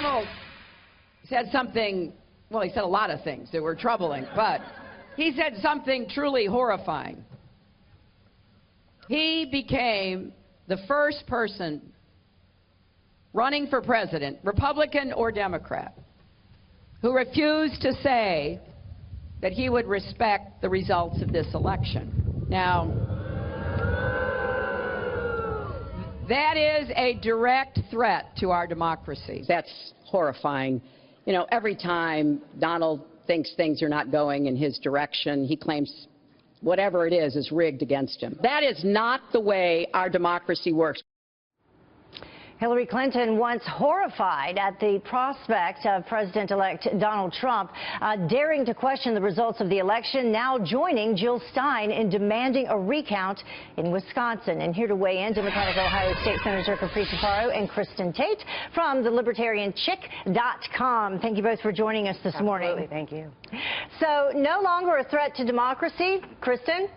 Donald said something, well, he said a lot of things that were troubling, but he said something truly horrifying. He became the first person running for president, Republican or Democrat, who refused to say that he would respect the results of this election. Now, that is a direct threat to our democracy. That's horrifying. You know, every time Donald thinks things are not going in his direction, he claims whatever it is rigged against him. That is not the way our democracy works. Hillary Clinton, once horrified at the prospect of President-elect Donald Trump daring to question the results of the election, now joining Jill Stein in demanding a recount in Wisconsin. And here to weigh in, Democratic Ohio State Senator Capri Cifaro and Kristen Tate from the LibertarianChick.com. Thank you both for joining us this morning. Absolutely, thank you. So, no longer a threat to democracy, Kristen?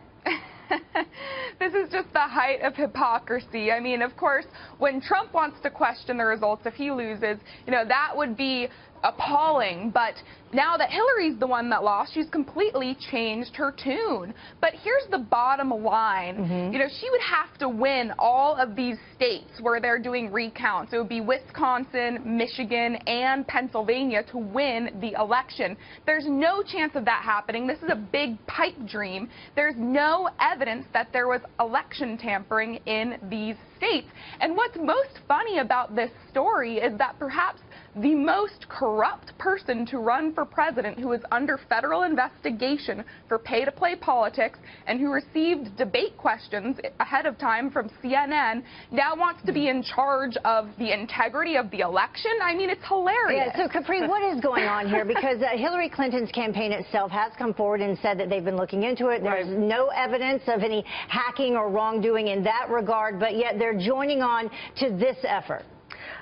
This is just the height of hypocrisy. I mean, of course, when Trump wants to question the results, if he loses, you know, that would be appalling. But now that Hillary's the one that lost, she's completely changed her tune. But here's the bottom line. You know, she would have to win all of these states where they're doing recounts. It would be Wisconsin, Michigan, and Pennsylvania to win the election. There's no chance of that happening. This is a big pipe dream. There's no evidence that there was election tampering in these states. And what's most funny about this story is that perhaps the most corrupt person to run for president, who is under federal investigation for pay-to-play politics and who received debate questions ahead of time from CNN, now wants to be in charge of the integrity of the election. I mean, it's hilarious. Yeah, so, Capri, what is going on here? Because Hillary Clinton's campaign itself has come forward and said that they've been looking into it. There's no evidence of any hacking or wrongdoing in that regard, but yet they're joining on to this effort.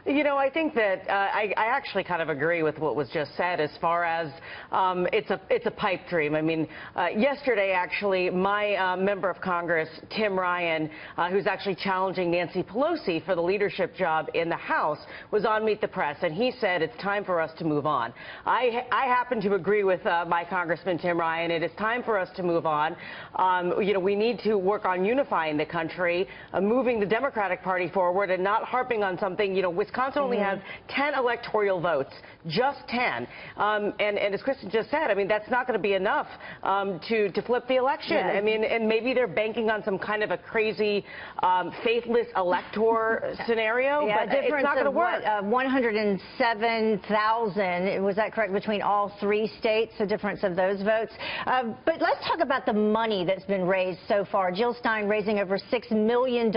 You know, I think that I actually kind of agree with what was just said as far as it's a pipe dream. I mean, yesterday, actually, my member of Congress, Tim Ryan, who's actually challenging Nancy Pelosi for the leadership job in the House, was on Meet the Press, and he said it's time for us to move on. I happen to agree with my Congressman Tim Ryan. It is time for us to move on. You know, we need to work on unifying the country, moving the Democratic Party forward, and not harping on something. You know, Wisconsin only has 10 electoral votes, just 10. And as Kristen just said, I mean, that's not going to be enough to flip the election. I mean, and maybe they're banking on some kind of a crazy faithless elector scenario, but it's not going to work. 107,000, was that correct, between all three states, the difference of those votes? But let's talk about the money that's been raised so far. Jill Stein raising over $6 million.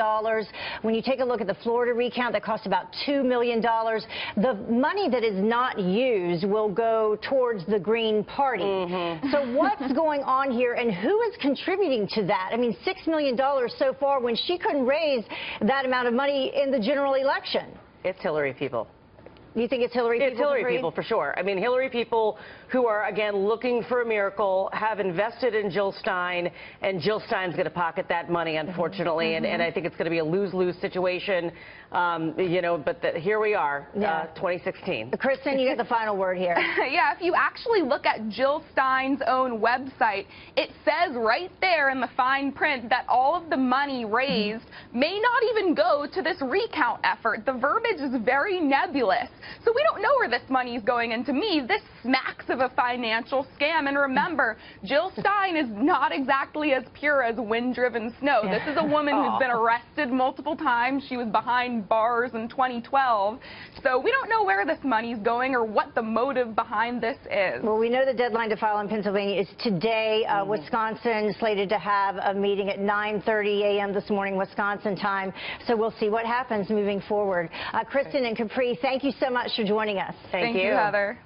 When you take a look at the Florida recount, that cost about $2 million. The money that is not used will go towards the Green Party. So what's going on here, and who is contributing to that? I mean, $6 million so far when she couldn't raise that amount of money in the general election. It's Hillary people. You think it's Hillary people? It's Hillary people, for sure. I mean, Hillary people who are, again, looking for a miracle, have invested in Jill Stein, and Jill Stein's going to pocket that money, unfortunately. And I think it's going to be a lose-lose situation, you know, but here we are, 2016. Kristen, you get the final word here. Yeah, if you actually look at Jill Stein's own website, it says right there in the fine print that all of the money raised may not even go to this recount effort. The verbiage is very nebulous. So we don't know where this money is going. And to me, this smacks of a financial scam. And remember, Jill Stein is not exactly as pure as wind-driven snow. This is a woman who's been arrested multiple times. She was behind bars in 2012. So we don't know where this money is going or what the motive behind this is. Well, we know the deadline to file in Pennsylvania is today. Wisconsin slated to have a meeting at 9:30 a.m. this morning, Wisconsin time. So we'll see what happens moving forward. Kristen and Capri, thank you so much for joining us. Thank you, Heather.